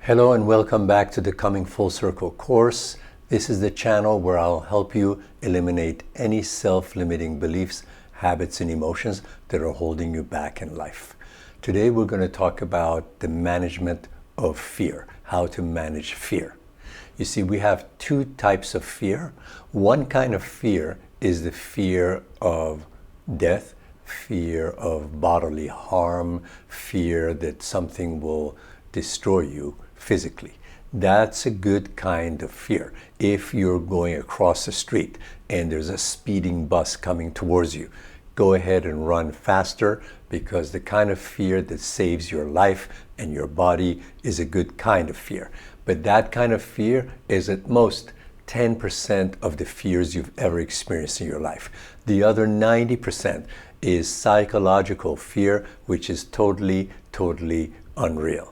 Hello and welcome back to the Coming Full Circle course. This is the channel where I'll help you eliminate any self-limiting beliefs, habits, and emotions that are holding you back in life. Today we're going to talk about the management of fear, how to manage fear. You see, we have two types of fear. One kind of fear is the fear of death, fear of bodily harm, fear that something will destroy you physically. That's a good kind of fear. If you're going across the street and there's a speeding bus coming towards you, go ahead and run faster, because the kind of fear that saves your life and your body is a good kind of fear. But that kind of fear is at most 10% of the fears you've ever experienced in your life. The other 90% is psychological fear, which is totally unreal.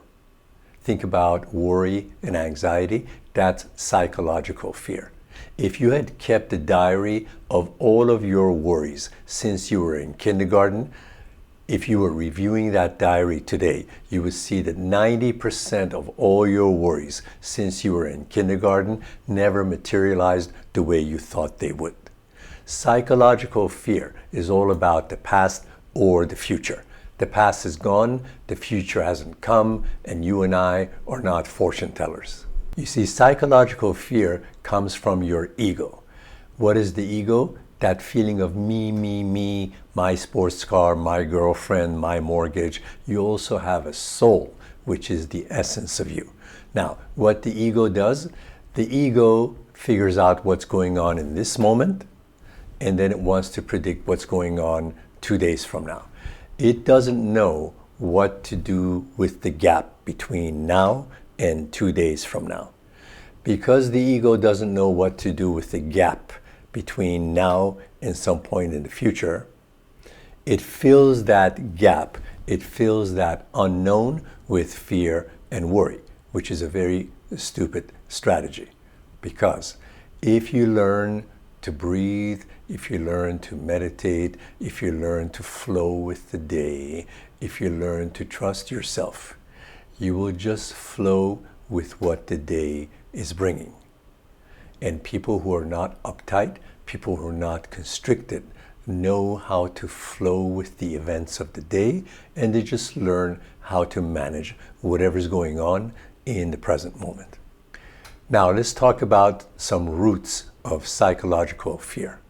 Think about worry and anxiety. That's psychological fear. If you had kept a diary of all of your worries since you were in kindergarten, if you were reviewing that diary today, you would see that 90% of all your worries since you were in kindergarten never materialized the way you thought they would. Psychological fear is all about the past or the future. The past is gone, the future hasn't come, and you and I are not fortune tellers. You see, psychological fear comes from your ego. What is the ego? That feeling of me, my sports car, my girlfriend, my mortgage. You also have a soul, which is the essence of you. Now, what the ego does, the ego figures out what's going on in this moment, and then it wants to predict what's going on 2 days from now. It doesn't know what to do with the gap between now and 2 days from now. Because the ego doesn't know what to do with the gap between now and some point in the future, it fills that gap, it fills that unknown with fear and worry, which is a very stupid strategy. Because if you learn to breathe, if you learn to meditate, if you learn to flow with the day, if you learn to trust yourself, you will just flow with what the day is bringing. And people who are not uptight, people who are not constricted, know how to flow with the events of the day, and they just learn how to manage whatever's going on in the present moment. Now let's talk about some roots of psychological fear.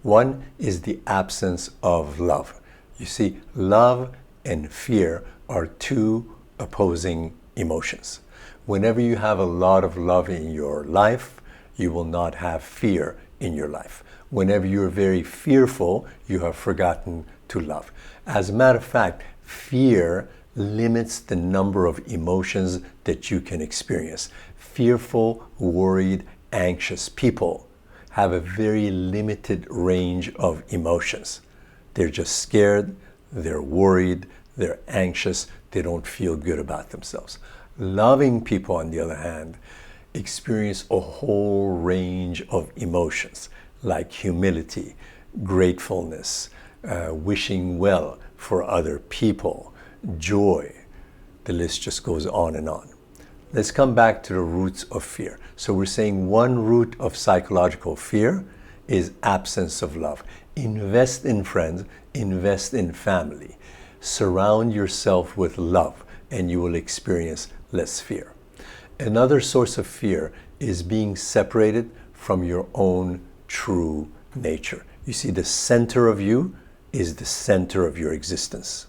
One is the absence of love. You see, love and fear are two opposing emotions. Whenever you have a lot of love in your life, you will not have fear in your life. Whenever you're very fearful, you have forgotten to love. As a matter of fact, fear limits the number of emotions that you can experience. Fearful, worried, anxious people have a very limited range of emotions. They're just scared, they're worried, they're anxious, they don't feel good about themselves. Loving people, on the other hand, experience a whole range of emotions like humility, gratefulness, wishing well for other people, joy. The list just goes on and on. Let's come back to the roots of fear. So we're saying one root of psychological fear is absence of love. Invest in friends, invest in family. Surround yourself with love and you will experience less fear. Another source of fear is being separated from your own true nature. You see, the center of you is the center of your existence.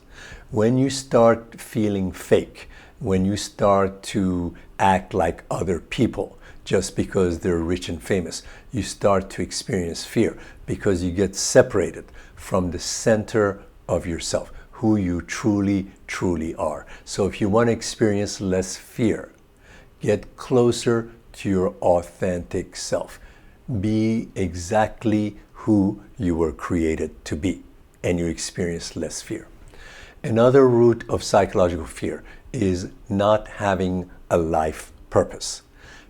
When you start feeling fake, when you start to act like other people just because they're rich and famous, you start to experience fear because you get separated from the center of yourself, who you truly are. So if you want to experience less fear, get closer to your authentic self. Be exactly who you were created to be, and you experience less fear. Another root of psychological fear is not having a life purpose.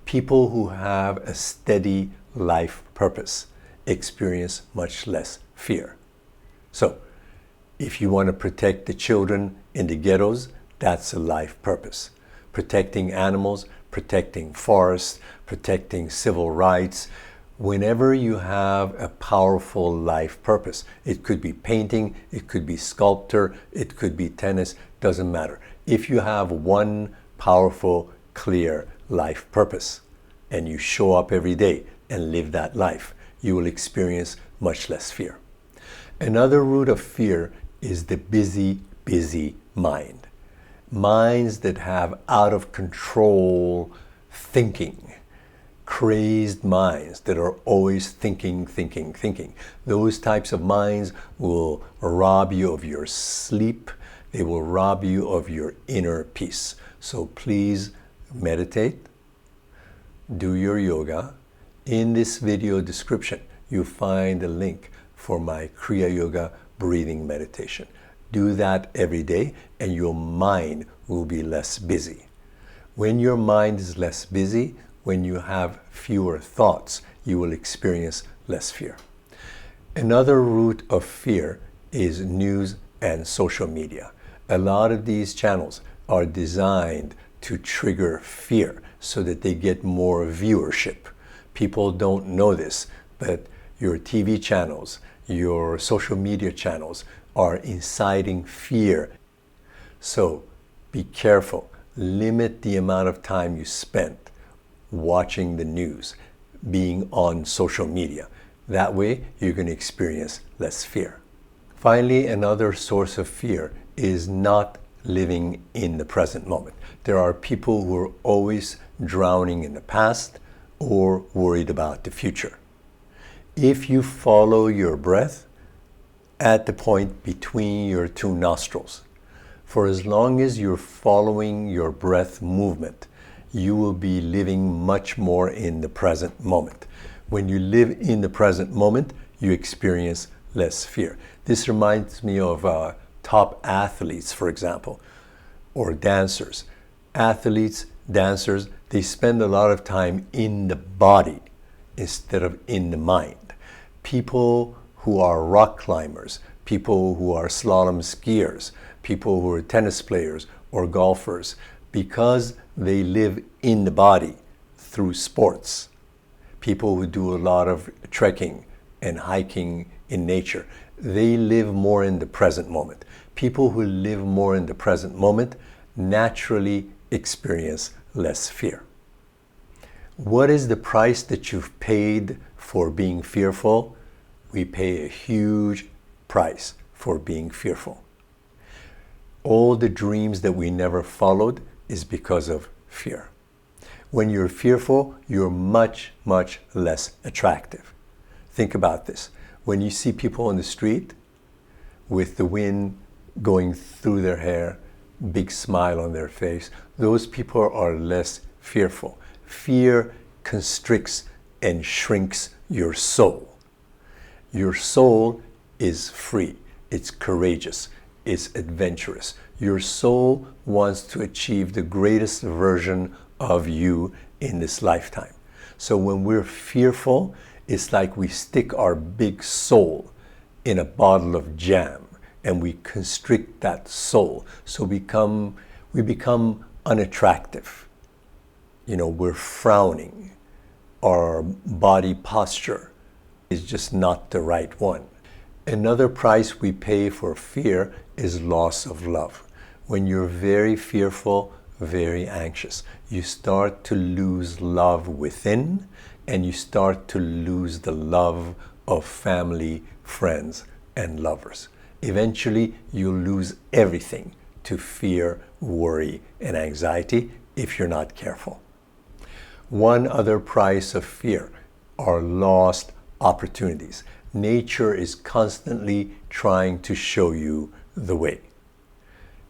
People who have a steady life purpose experience much less fear. So, if you want to protect the children in the ghettos, that's a life purpose. Protecting animals, protecting forests, protecting civil rights. Whenever you have a powerful life purpose, it could be painting, it could be sculpture, it could be tennis, doesn't matter. If you have one powerful, clear life purpose and you show up every day and live that life, you will experience much less fear. Another root of fear is the busy mind. Minds that have out of control thinking, crazed minds that are always thinking. Those types of minds will rob you of your sleep. They will rob you of your inner peace. So please meditate, do your yoga. In this video description, you'll find a link for my Kriya Yoga breathing meditation. Do that every day and your mind will be less busy. When your mind is less busy, when you have fewer thoughts, you will experience less fear. Another root of fear is news and social media. A lot of these channels are designed to trigger fear so that they get more viewership. People don't know this, but your TV channels, your social media channels are inciting fear. So be careful. Limit the amount of time you spend watching the news, being on social media. That way you're going to experience less fear. Finally, another source of fear is not living in the present moment. There are people who are always drowning in the past or worried about the future. If you follow your breath at the point between your two nostrils, for as long as you're following your breath movement, you will be living much more in the present moment. When you live in the present moment, you experience less fear. This reminds me of top athletes, for example, or dancers. Athletes, dancers, they spend a lot of time in the body instead of in the mind. People who are rock climbers, people who are slalom skiers, people who are tennis players or golfers, because they live in the body through sports. People who do a lot of trekking and hiking in nature, they live more in the present moment. People who live more in the present moment naturally experience less fear. What is the price that you've paid for being fearful? We pay a huge price for being fearful. All the dreams that we never followed is because of fear. When you're fearful, you're much less attractive. Think about this. When you see people on the street with the wind going through their hair, big smile on their face, those people are less fearful. Fear constricts and shrinks your soul. Your soul is free, it's courageous, it's adventurous. Your soul wants to achieve the greatest version of you in this lifetime. So when we're fearful, it's like we stick our big soul in a bottle of jam and we constrict that soul. So we become unattractive. We're frowning. Our body posture is just not the right one. Another price we pay for fear is loss of love. When you're very fearful, very anxious, you start to lose love within, and you start to lose the love of family, friends, and lovers. Eventually, you'll lose everything to fear, worry, and anxiety if you're not careful. One other price of fear are lost opportunities. Nature is constantly trying to show you the way.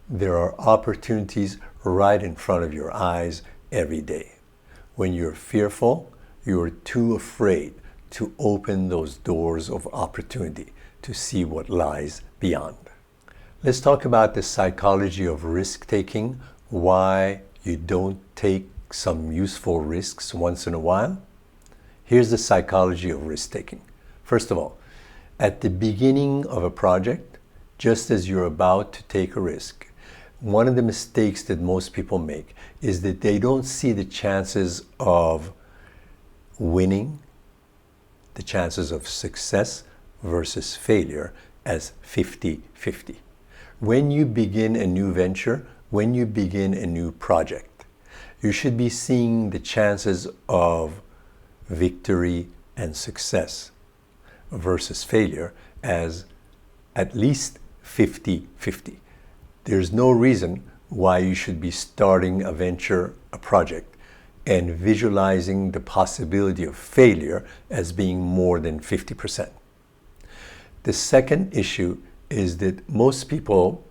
There are opportunities right in front of your eyes every day. When you're fearful, you're too afraid to open those doors of opportunity to see what lies beyond. Let's talk about the psychology of risk-taking, why you don't take some useful risks once in a while. Here's the psychology of risk-taking. First of all, at the beginning of a project, just as you're about to take a risk, One of the mistakes that most people make is that they don't see the chances of winning, the chances of success versus failure as 50-50. When you begin a new venture, when you begin a new project, you should be seeing the chances of victory and success versus failure as at least 50-50. There's no reason why you should be starting a venture, a project, and visualizing the possibility of failure as being more than 50%. The second issue is that most people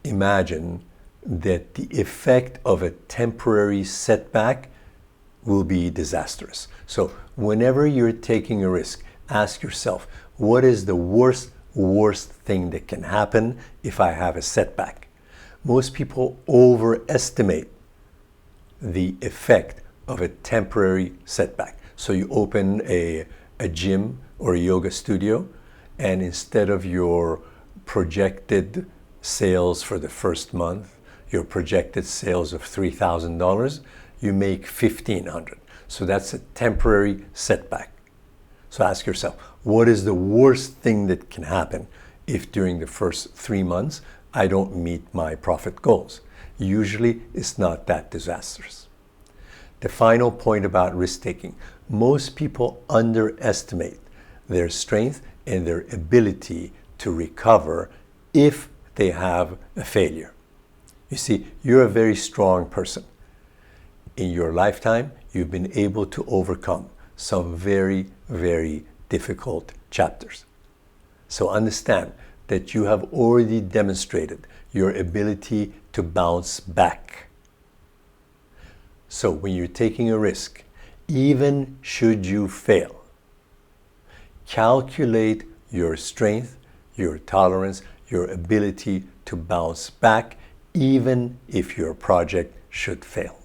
imagine that the effect of a temporary setback will be disastrous. So whenever you're taking a risk, ask yourself, what is the worst thing that can happen if I have a setback? Most people overestimate the effect of a temporary setback. So you open a gym or a yoga studio, and instead of your projected sales for the first month, your projected sales of $3,000, you make $1,500. So that's a temporary setback. So ask yourself, what is the worst thing that can happen if during the first 3 months I don't meet my profit goals? Usually it's not that disastrous. The final point about risk-taking, most people underestimate their strength and their ability to recover if they have a failure. You see, you're a very strong person. In your lifetime, you've been able to overcome some very, very difficult chapters. So understand that you have already demonstrated your ability to bounce back. So when you're taking a risk, even should you fail, calculate your strength, your tolerance, your ability to bounce back, even if your project should fail.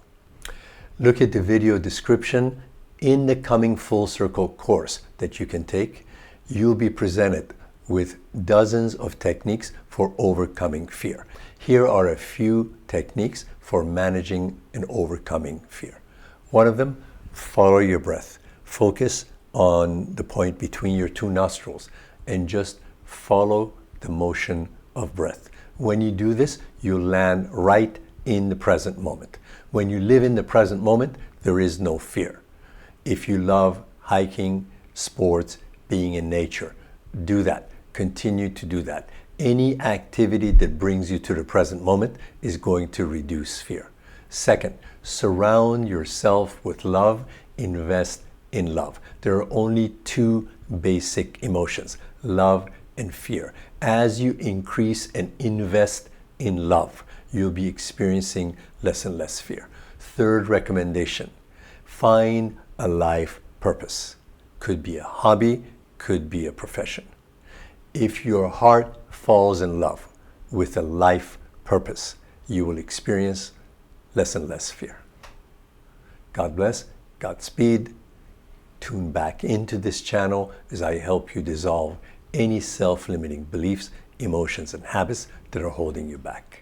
Look at the video description. In the Coming Full Circle course that you can take, you'll be presented with dozens of techniques for overcoming fear. Here are a few techniques for managing and overcoming fear. One of them, follow your breath. Focus on the point between your two nostrils and just follow the motion of breath. When you do this, you land right in the present moment. When you live in the present moment, there is no fear. If you love hiking, sports, being in nature, do that. Continue to do that. Any activity that brings you to the present moment is going to reduce fear. Second, surround yourself with love. Invest in love. There are only two basic emotions, love and fear. As you increase and invest in love, you'll be experiencing less and less fear. Third recommendation, find a life purpose. Could be a hobby, could be a profession. If your heart falls in love with a life purpose, you will experience less and less fear. God bless, Godspeed. Tune back into this channel as I help you dissolve any self-limiting beliefs, emotions, and habits that are holding you back.